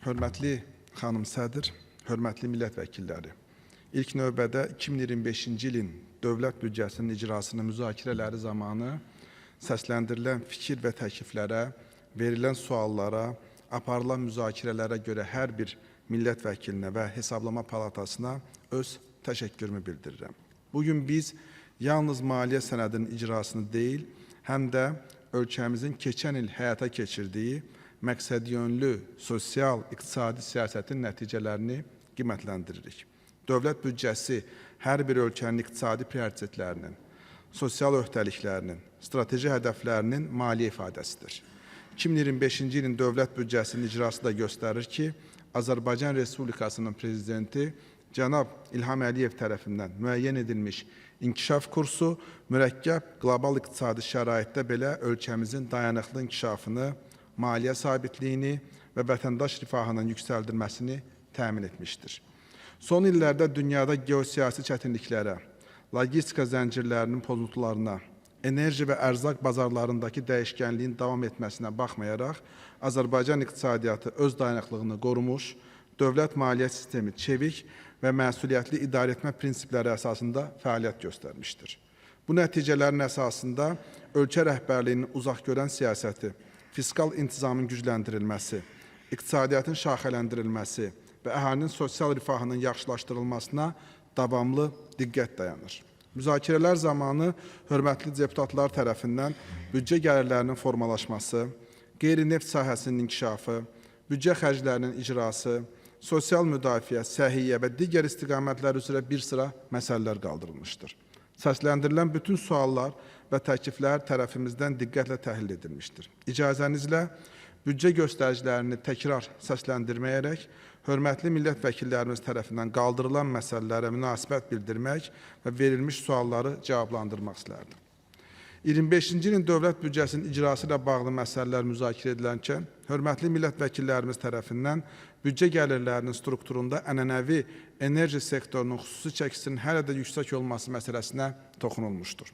Hörmətli xanım sədr, hörmətli millət vəkilləri. İlk növbədə 2025-ci ilin dövlət büdcəsinin icrasının müzakirələri zamanı səsləndirilən fikir və təkliflərə, verilən suallara, aparılan müzakirələrə görə hər bir millət vəkilinə və Hesablama Palatasına öz təşəkkürümü bildirirəm. Bugün biz yalnız maliyyə sənədinin icrasını deyil, həm də ölkəmizin keçən il həyata keçirdiyi məqsədyönlü sosial, iqtisadi siyasətin nəticələrini qiymətləndiririk. Dövlət büdcəsi hər bir ölkənin iqtisadi prioritetlərinin, sosial öhdəliklərinin, strateji hədəflərinin maliyyə ifadəsidir. 2025-ci ilin dövlət büdcəsinin icrası da göstərir ki, Azərbaycan Respublikasının prezidenti cənab İlham Əliyev tərəfindən müəyyən edilmiş inkişaf kursu mürəkkəb qlobal iqtisadi şəraitdə belə ölkəmizin dayanıqlı inkişafını, maliyyə sabitliyini və vətəndaş rifahının yüksəldilməsini təmin etmişdir. Son illərdə dünyada geosiyasi çətinliklərə, logistika zəncirlərinin pozuntularına, enerji və ərzaq bazarlarındakı dəyişkənliyin davam etməsinə baxmayaraq, Azərbaycan iqtisadiyyatı öz dayanıqlığını qorumuş, dövlət maliyyə sistemi çevik və məsuliyyətli idarə etmə prinsipləri əsasında fəaliyyət göstərmişdir. Bu nəticələrin əsasında ölkə rəhbərliyinin uzaqgörən siyasəti, fiskal intizamın gücləndirilməsi, iqtisadiyyatın şaxələndirilməsi və əhalinin sosial rifahının yaxşılaşdırılmasına davamlı diqqət dayanır. Müzakirələr zamanı hörmətli deputatlar tərəfindən büdcə gəlirlərinin formalaşması, qeyri-neft sahəsinin inkişafı, büdcə xərclərinin icrası, sosial müdafiə, səhiyyə və digər istiqamətlər üzrə bir sıra məsələlər qaldırılmışdır. Səsləndirilən bütün suallar və təkliflər tərəfimizdən diqqətlə təhlil edilmişdir. İcazənizlə büdcə göstəricilərini təkrar səsləndirməyərək, hörmətli millət vəkillərimiz tərəfindən qaldırılan məsələlərə münasibət bildirmək və verilmiş sualları cavablandırmaq istərdim. 25-ci ilin dövlət büdcəsinin icrası ilə bağlı məsələlər müzakirə edilənkən, hörmətli millət vəkillərimiz tərəfindən büdcə gəlirlərinin strukturunda ənənəvi enerji sektorunun xüsusi çəkisinin hələ də yüksək olması məsələsinə toxunulmuşdur.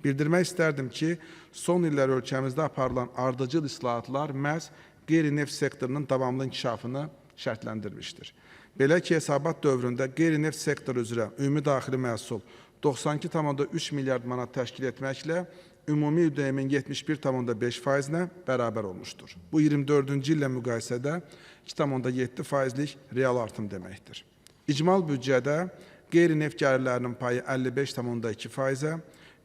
Bildirmək istərdim ki, son illər ölkəmizdə aparılan ardıcıl islahatlar məhz qeyri-neft sektorunun davamlı inkişafını şərtləndirmişdir. Belə ki, hesabat dövründə qeyri-neft sektoru üzrə ümumi daxili məhsul 92,3 milyard manat təşkil etməklə ümumi ödəyimin 71,5%-nə bərabər olmuşdur. Bu 24-cü illə müqayisədə 2,7%-lik real artım deməkdir. İcmal büdcədə qeyri-neft gəlirlərinin payı 55,2%-ə,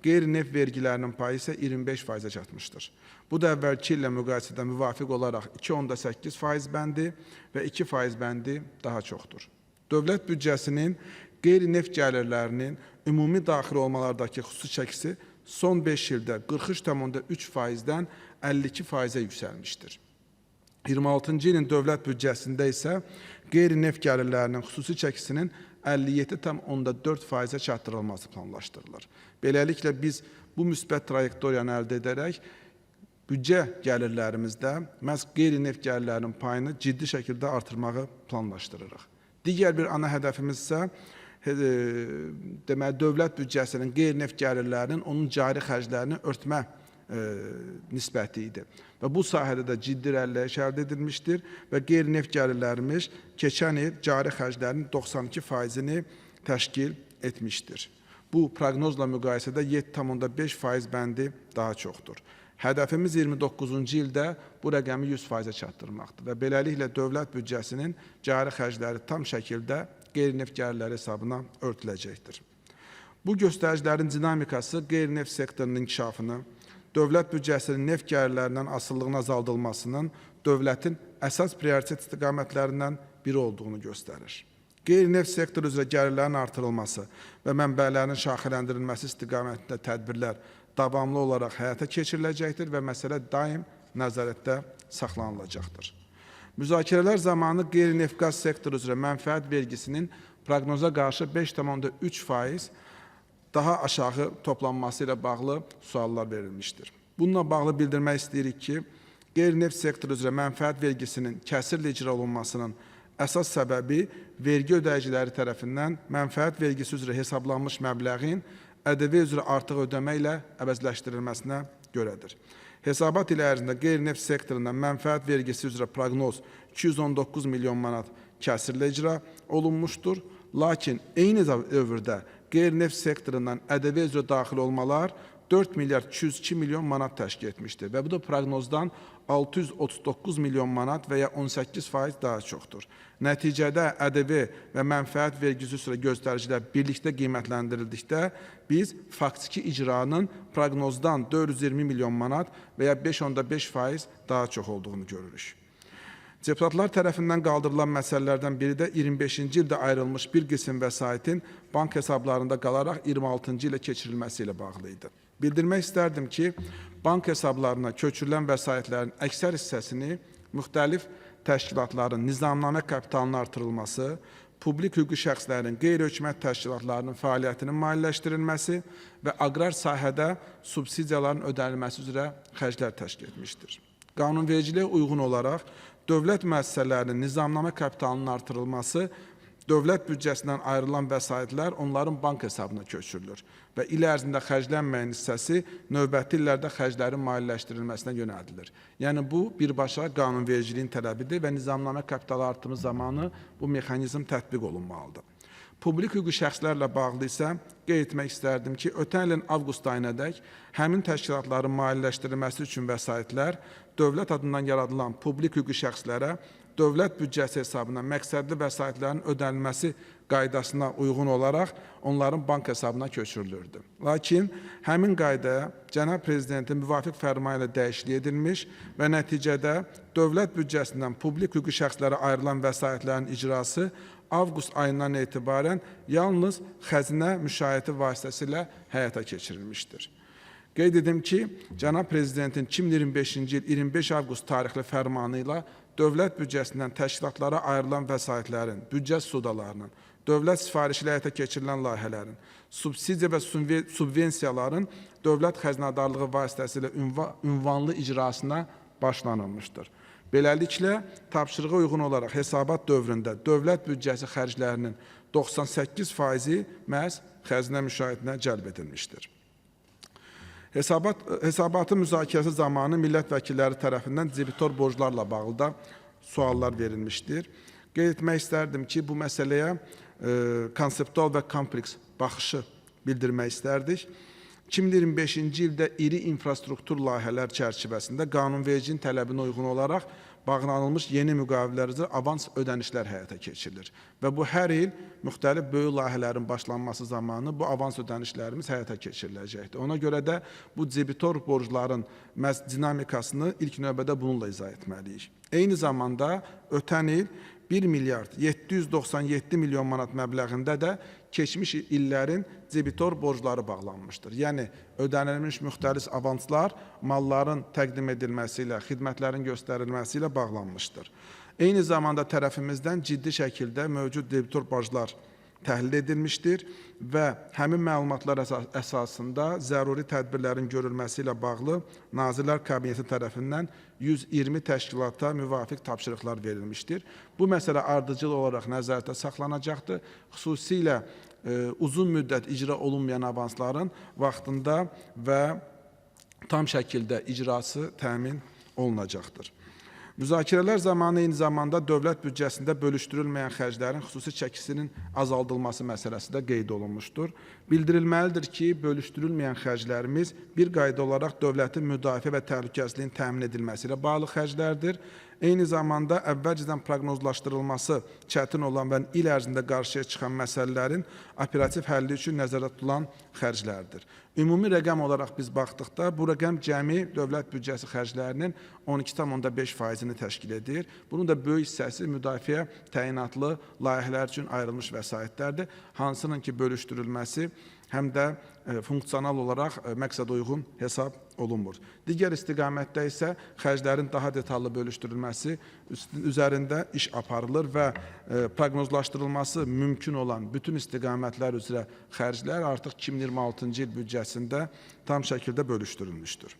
qeyri-neft vergilərinin payı isə 25%-ə çatmışdır. Bu da əvvəlki illə müqayisədə müvafiq olaraq 2,8% bəndi və 2% bəndi daha çoxdur. Dövlət büdcəsinin qeyri-neft gəlirlərinin ümumi daxil olmalardakı xüsusi çəkisi son 5 ildə 43,3%-dən 52%-ə yüksəlmişdir. 26-cı ilin dövlət büdcəsində isə qeyri-neft gəlirlərinin xüsusi çəkisinin 57,4%-ə çatdırılması planlaşdırılır. Beləliklə, biz bu müsbət trayektoriyanı əldə edərək büdcə gəlirlərimizdə məhz qeyri-neft gəlirlərinin payını ciddi şəkildə artırmağı planlaşdırırıq. Digər bir ana hədəfimiz isə dövlət büdcəsinin qeyri-neft gəlirlərinin onun cari xərclərini örtmə nisbəti idi. Və bu sahədə də ciddi irəliləyiş əldə edilmişdir və qeyri-neft gəlirlərimiz keçən il cari xərclərinin 92%-ni təşkil etmişdir. Bu, proqnozla müqayisədə 7,5% bəndi daha çoxdur. Hədəfimiz 29-cu ildə bu rəqəmi 100%-ə çatdırmaqdır və beləliklə dövlət büdcəsinin cari xərcləri tam şəkildə qeyri-neft gəlirləri hesabına örtüləcəkdir. Bu göstəricilərin dinamikası qeyri-neft sektorunun inkişafını, dövlət büdcəsinin neft gəlirlərindən asılılığının azaldılmasının dövlətin əsas prioritet istiqamətlərindən biri olduğunu göstərir. Qeyri-neft sektoru üzrə gəlirlərin artırılması və mənbələrinin şaxələndirilməsi istiqamətində tədbirlər davamlı olaraq həyata keçiriləcəkdir və məsələ daim nəzarətdə saxlanılacaqdır. Müzakirələr zamanı qeyri-neft qaz sektoru üzrə mənfəət vergisinin proqnoza qarşı 5,3% daha aşağı toplanması ilə bağlı suallar verilmişdir. Bununla bağlı bildirmək istəyirik ki, qeyri-neft sektoru üzrə mənfəət vergisinin kəsirlə icra olunmasının əsas səbəbi vergi ödəyiciləri tərəfindən mənfəət vergisi üzrə hesablanmış məbləğin ƏDV üzrə artıq ödəmə ilə əvəzləşdirilməsinə görədir. Hesabat il ərzində qeyri-neft sektorundan mənfəət vergisi üzrə proqnoz 219 milyon manat kəsirlə icra olunmuşdur. Lakin eyni dövrdə qeyri-neft sektorundan ƏDV üzrə daxil olmalar 4 milyard 202 milyon manat təşkil etmişdir və bu da proqnozdan 639 milyon manat və ya 18% daha çoxdur. Nəticədə ƏDV və mənfəət vergisi üzrə göstəricilər birlikdə qiymətləndirildikdə biz faktiki icranın proqnozdan 420 milyon manat və ya 5,5% daha çox olduğunu görürük. Deputatlar tərəfindən qaldırılan məsələlərdən biri də 25-ci ildə ayrılmış bir qism vəsaitin bank hesablarında qalaraq 26-cı ilə keçirilməsi ilə bağlı idi. Bildirmək istərdim ki, bank hesablarına köçürülən vəsaitlərin əksər hissəsini müxtəlif təşkilatların nizamnamə kapitalının artırılması, publik hüquqi şəxslərin qeyri-hökumət təşkilatlarının fəaliyyətinin maliyyələşdirilməsi və aqrar sahədə subsidiyaların ödənilməsi üzrə xərclər təşkil etmişdir. Qanunvericiliyə uyğun olaraq dövlət müəssisələrinin nizamnamə kapitalının artırılması, dövlət büdcəsindən ayrılan vəsaitlər onların bank hesabına köçürülür və il ərzində xərclənməyən hissəsi növbəti illərdə xərclərin maliyyələşdirilməsinə yönəldilir. Yəni, bu birbaşa qanunvericiliyin tələbidir və nizamnamə kapitalı artımı zamanı bu mexanizm tətbiq olunmalıdır. Publik hüquqi şəxslərlə bağlı isə qeyd etmək istərdim ki, ötən ilin avqust ayınadək həmin təşkilatların maliyyələşdirilməsi üçün vəsaitlər dövlət adından yaradılan publik hüquqi şəxslərə dövlət büdcəsi hesabına məqsədli vəsaitlərin ödənilməsi qaydasına uyğun olaraq onların bank hesabına köçürülürdü. Lakin həmin qaydaya Cənab Prezidentin müvafiq fərmanı ilə dəyişiklik edilmiş və nəticədə dövlət büdcəsindən publik hüquqi şəxslərə ayrılan vəsaitlərin icrası avqust ayından etibarən yalnız xəzinə müşayiəti vasitəsilə həyata keçirilmişdir. Qeyd edim ki, Cənab Prezidentin 2025-ci il 25 avqust tarixli fərmanı ilə dövlət büdcəsindən təşkilatlara ayrılan vəsaitlərin, büdcə sudalarının, dövlət sifarişi ilə həyata keçirilən layihələrin, subsidiya və subvensiyaların dövlət xəzinədarlığı vasitəsilə ünvanlı icrasına başlanılmışdır. Beləliklə, tapşırığa uyğun olaraq hesabat dövründə dövlət büdcəsi xərclərinin 98%-i məhz xəzinə müşahidindən cəlb edilmişdir. Hesabatın müzakirəsi zamanı millət vəkilləri tərəfindən debitor borclarla bağlı da suallar verilmişdir. Qeyd etmək istərdim ki, bu məsələyə konseptual və kompleks baxışı bildirmək istərdik. 2025-ci ildə iri infrastruktur layihələr çərçivəsində qanunvericinin tələbinə uyğun olaraq bağlanılmış yeni müqavilələr üzrə avans ödənişlər həyata keçirilir. Və bu hər il müxtəlif böyük layihələrin başlanması zamanı bu avans ödənişlərimiz həyata keçiriləcəkdir. Ona görə də bu debitor borcların məhz dinamikasını ilk növbədə bununla izah etməliyik. Eyni zamanda ötən il 1 milyard 797 milyon manat məbləğində də keçmiş illərin debitor borcları bağlanmışdır. Yəni, ödənilmiş müxtəlif avanslar malların təqdim edilməsi ilə, xidmətlərin göstərilməsi ilə bağlanmışdır. Eyni zamanda tərəfimizdən ciddi şəkildə mövcud debitor borclar təhlil edilmişdir və həmin məlumatlar əsasında zəruri tədbirlərin görülməsi ilə bağlı Nazirlər Kabineti tərəfindən 120 təşkilata müvafiq tapşırıqlar verilmişdir. Bu məsələ ardıcıl olaraq nəzarətdə saxlanacaqdır. Xüsusilə uzun müddət icra olunmayan avansların vaxtında və tam şəkildə icrası təmin olunacaqdır. Müzakirələr zamanı eyni zamanda dövlət büdcəsində bölüşdürülməyən xərclərin xüsusi çəkisinin azaldılması məsələsi də qeyd olunmuşdur. Bildirilməlidir ki, bölüşdürülməyən xərclərimiz bir qayda olaraq dövlətin müdafiə və təhlükəsizliyin təmin edilməsi ilə bağlı xərclərdir. Eyni zamanda əvvəlcədən proqnozlaşdırılması çətin olan və il ərzində qarşıya çıxan məsələlərin operativ həlli üçün nəzərdə tutulan xərclərdir. Ümumi rəqəm olaraq biz baxdıqda bu rəqəm cəmi dövlət büdcəsi xərclərinin 12,5%-ni təşkil edir. Bunun da böyük hissəsi müdafiə təyinatlı layihələr üçün ayrılmış vəsaitlərdir, hansının ki bölüşdürülməsi həm də funksional olaraq məqsəd uyğun hesab olunmur. Digər istiqamətdə isə xərclərin daha detallı bölüşdürülməsi üzərində iş aparılır və proqnozlaşdırılması mümkün olan bütün istiqamətlər üzrə xərclər artıq 2026-cı il büdcəsində tam şəkildə bölüşdürülmüşdür.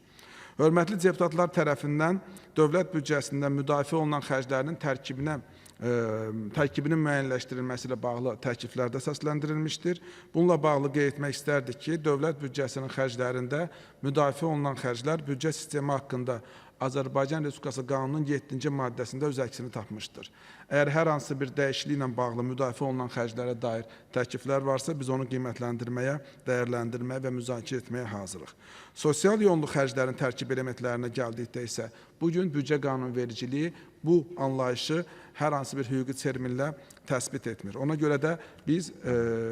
Hörmətli deputatlar tərəfindən dövlət büdcəsində müdafiə olunan xərclərinin tərkibinə tərkibinin müəyyənləşdirilməsi ilə bağlı təkliflərdə səsləndirilmişdir. Bununla bağlı qeyd etmək istərdik ki, dövlət büdcəsinin xərclərində müdafiə olunan xərclər büdcə sistemi haqqında Azərbaycan Respublikası Qanunun 7-ci maddəsində öz əksini tapmışdır. Əgər hər hansı bir dəyişikliklə bağlı müdafiə olunan xərclərə dair təkliflər varsa, biz onu qiymətləndirməyə, dəyərləndirməyə və müzakirə etməyə hazırıq. Sosial yönlü xərclərin tərkib elementlərinə gəldikdə isə, bugün büdcə qanunvericiliyi bu anlayışı hər hansı bir hüquqi terminlə təsbit etmir. Ona görə də biz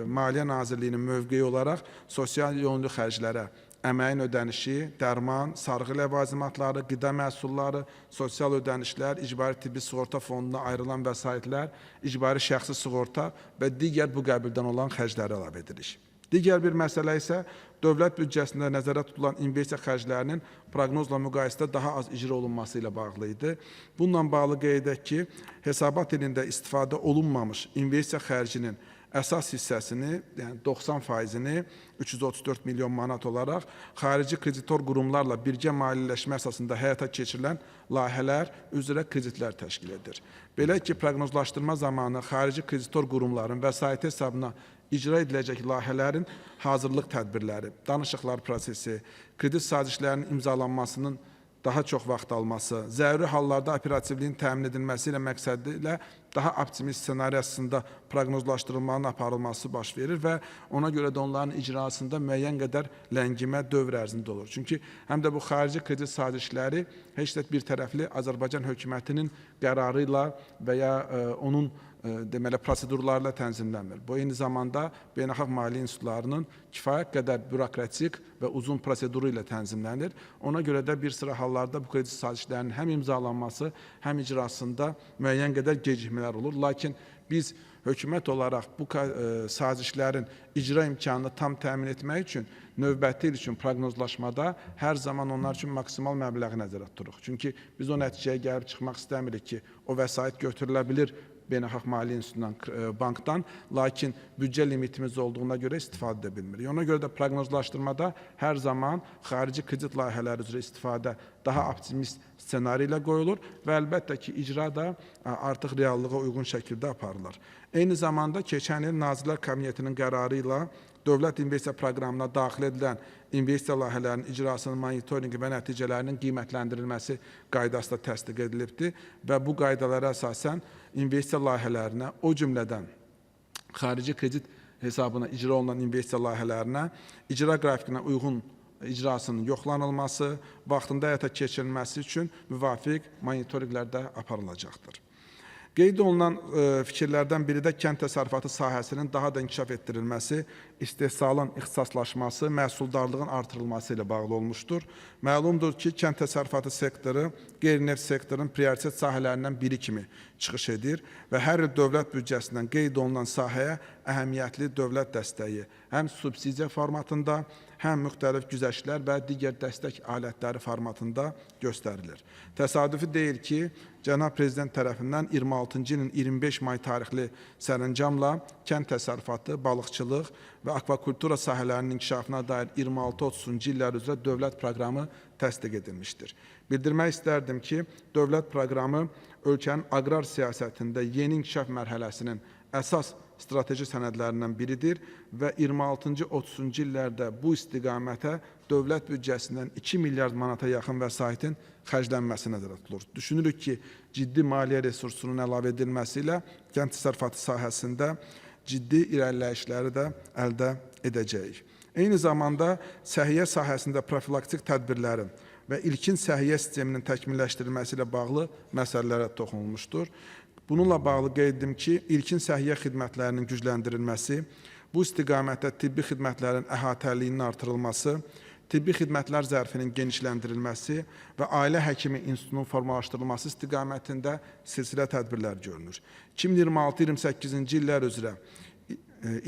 Maliyyə Nazirliyinin mövqeyi olaraq sosial yönlü xərclərə, əməyin ödənişi, dərman, sarğı ləvazimatları, qida məhsulları, sosial ödənişlər, icbari tibbi sığorta fonduna ayrılan vəsaitlər, icbari şəxsi sığorta və digər bu qəbildən olan xərcləri əlavə edirik. Digər bir məsələ isə dövlət büdcəsində nəzərdə tutulan investisiya xərclərinin proqnozla müqayisədə daha az icra olunması ilə bağlı idi. Bununla bağlı qeyd edək ki, hesabat ilində istifadə olunmamış investisiya xərcinin əsas hissəsini, yəni 90%-ni 334 milyon manat olaraq xarici kreditor qurumlarla birgə maliyyələşmə əsasında həyata keçirilən layihələr üzrə kreditlər təşkil edir. Belə ki, proqnozlaşdırma zamanı xarici kreditor qurumların vəsaiti hesabına icra ediləcək layihələrin hazırlıq tədbirləri, danışıqlar prosesi, kredit sazişlərinin imzalanmasının daha çox vaxt alması, zəruri hallarda operativliyin təmin edilməsi ilə məqsədi ilə daha optimist ssenariyasında proqnozlaşdırılmanın aparılması baş verir və ona görə də onların icrasında müəyyən qədər ləngimə dövr ərzində olur. Çünki həm də bu xarici kredit sazişləri heç də bir tərəfli Azərbaycan hökumətinin qərarı ilə və ya onun deməli, prosedurlarla tənzimlənmir. Bu, eyni zamanda beynəlxalq maliyyə institutlarının kifayət qədər bürokratik və uzun proseduru ilə tənzimlənir. Ona görə də bir sıra hallarda bu kredit sazişlərinin həm imzalanması, həm icrasında müəyyən qədər gecikmələr olur. Lakin biz hökumət olaraq bu sazişlərin icra imkanını tam təmin etmək üçün növbəti il üçün proqnozlaşmada hər zaman onlar üçün maksimal məbləği nəzərdə tuturuq. Çünki biz o nəticəyə gəlib çıxmaq istəmirik ki, o vəsait götürülə bilir Beynəlxalq Maliyyə İnstitutundan, bankdan, lakin büdcə limitimiz olduğuna görə istifadə edə bilmirik. Ona görə də proqnozlaşdırmada hər zaman xarici kredit layihələri üzrə istifadə daha optimist ssenari ilə qoyulur və əlbəttə ki, icra da artıq reallığa uyğun şəkildə aparılır. Eyni zamanda keçən il Nazirlər Kabinetinin qərarı ilə dövlət investisiya proqramına daxil edilən investisiya layihələrinin icrasının monitorinqi və nəticələrinin qiymətləndirilməsi qaydası da təsdiq edilibdir və bu qaydalara əsasən investisiya layihələrinə, o cümlədən xarici kredit hesabına icra olunan investisiya layihələrinə icra qrafikinə uyğun icrasının yoxlanılması, vaxtında həyata keçirilməsi üçün müvafiq monitorinqlər də aparılacaqdır. Qeyd olunan fikirlərdən biri də kənd təsərrüfatı sahəsinin daha da inkişaf etdirilməsi, istehsalın ixtisaslaşması, məhsuldarlığın artırılması ilə bağlı olmuşdur. Məlumdur ki, kənd təsərrüfatı sektoru qeyri-neft sektorunun prioritet sahələrindən biri kimi çıxış edir və hər il dövlət büdcəsindən qeyd olunan sahəyə əhəmiyyətli dövlət dəstəyi həm subsidiya formatında, həm müxtəlif güzəştlər və digər dəstək alətləri formatında göstərilir. Təsadüfi deyil ki, Cənab Prezident tərəfindən 26-cı ilin 25 may tarixli sərəncamla kənd təsərrüfatı, balıqçılıq və akvakultura sahələrinin inkişafına dair 26-30-cu illər üzrə dövlət proqramı təsdiq edilmişdir. Bildirmək istərdim ki, dövlət proqramı ölkənin aqrar siyasətində yeni inkişaf mərhələsinin əsas strateji sənədlərindən biridir və 26-cı 30-cu illərdə bu istiqamətə dövlət büdcəsindən 2 milyard manata yaxın vəsaitin xərclənməsi nəzərdə tutulur. Düşünürük ki, ciddi maliyyə resursunun əlavə edilməsi ilə kənd təsərrüfatı sahəsində ciddi irəliləyişləri də əldə edəcəyik. Eyni zamanda səhiyyə sahəsində profilaktik tədbirlərin və ilkin səhiyyə sisteminin təkmilləşdirilməsi ilə bağlı məsələlərə toxunulmuşdur. Bununla bağlı qeyd edim ki, ilkin səhiyyə xidmətlərinin gücləndirilməsi, bu istiqamətdə tibbi xidmətlərin əhatəliyinin artırılması, tibbi xidmətlər zərfinin genişləndirilməsi və ailə həkimi institutunun formalaşdırılması istiqamətində silsilə tədbirlər görünür. 2026-28-ci illər üzrə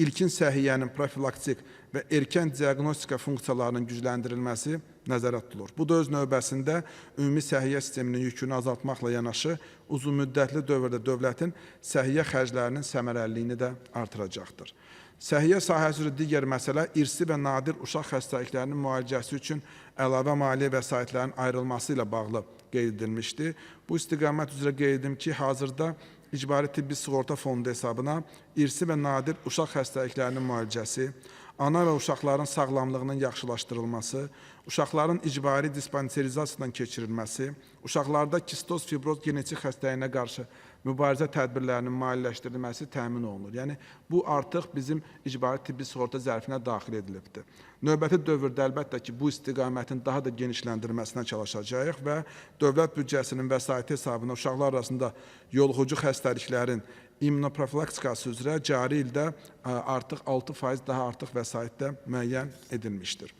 ilkin səhiyyənin profilaktik və erkən diaqnostika funksiyalarının gücləndirilməsi nəzərdə tutulur. Bu da öz növbəsində ümumi səhiyyə sisteminin yükünü azaltmaqla yanaşı, uzunmüddətli dövrdə dövlətin səhiyyə xərclərinin səmərəliliyini də artıracaqdır. Səhiyyə sahəsi üzrə digər məsələ irsi və nadir uşaq xəstəliklərinin müalicəsi üçün əlavə maliyyə vəsaitlərinin ayrılması ilə bağlı qeyd edilmişdir. Bu istiqamət üzrə qeyd edim ki, hazırda İcbari Tibbi Sığorta Fondu hesabına irsi və nadir uşaq xəstəliklərinin müalicəsi, ana və uşaqların sağlamlığının yaxşılaşdırılması, uşaqların icbari dispanserizasiyadan keçirilməsi, uşaqlarda kistoz, fibroz genetik xəstəliyinə qarşı mübarizə tədbirlərinin maliyyələşdirilməsi təmin olunur. Yəni, bu artıq bizim icbari tibbi sığorta zərfinə daxil edilibdir. Növbəti dövrdə əlbəttə ki, bu istiqamətin daha da genişləndirilməsinə çalışacağıq və dövlət büdcəsinin vəsaiti hesabına uşaqlar arasında yoluxucu xəstəliklərin immunoprofilaktikası üzrə cari ildə artıq 6% daha artıq vəsait də müəyyən edilmişdir.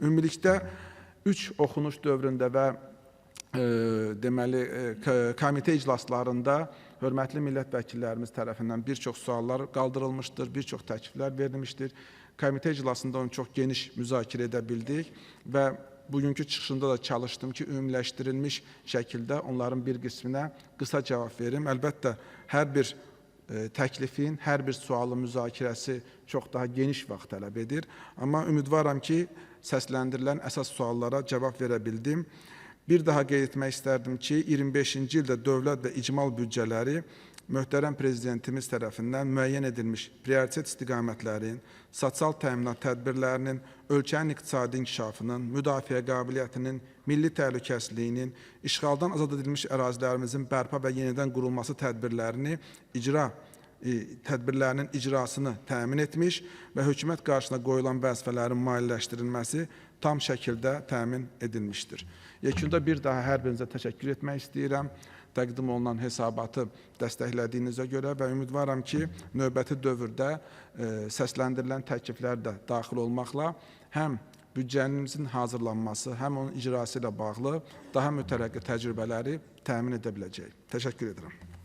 Ümumilikdə 3 oxunuş dövründə və deməli, komitə iclaslarında hörmətli millət vəkillərimiz tərəfindən bir çox suallar qaldırılmışdır, bir çox təkliflər verilmişdir. Komitə iclasında onu çox geniş müzakirə edə bildik və bugünkü çıxışında da çalışdım ki, ümumiləşdirilmiş şəkildə onların bir qisminə qısa cavab verim. Əlbəttə, hər bir təklifin, hər bir sualın müzakirəsi çox daha geniş vaxt tələb edir. Amma ümidvaram ki, səsləndirilən əsas suallara cavab verə bildim. Bir daha qeyd etmək istərdim ki, 25-ci ildə dövlət və icmal büdcələri möhtərəm prezidentimiz tərəfindən müəyyən edilmiş prioritet istiqamətlərin, sosial təminat tədbirlərinin, ölkənin iqtisadi inkişafının, müdafiə qabiliyyətinin, milli təhlükəsizliyinin, işğaldan azad edilmiş ərazilərimizin bərpa və yenidən qurulması tədbirlərinin icrasını təmin etmiş və hökumət qarşısına qoyulan vəzifələrin maliyyələşdirilməsi tam şəkildə təmin edilmişdir. Yekunda bir daha hər birinizə təşəkkür etmək istəyirəm. Təqdim olunan hesabatı dəstəklədiyinizə görə və ümidvaram ki, növbəti dövrdə səsləndirilən təkliflər də daxil olmaqla həm büdcəmizin hazırlanması, həm onun icrası ilə bağlı daha mütərəqqi təcrübələri təmin edə biləcək. Təşəkkür edirəm.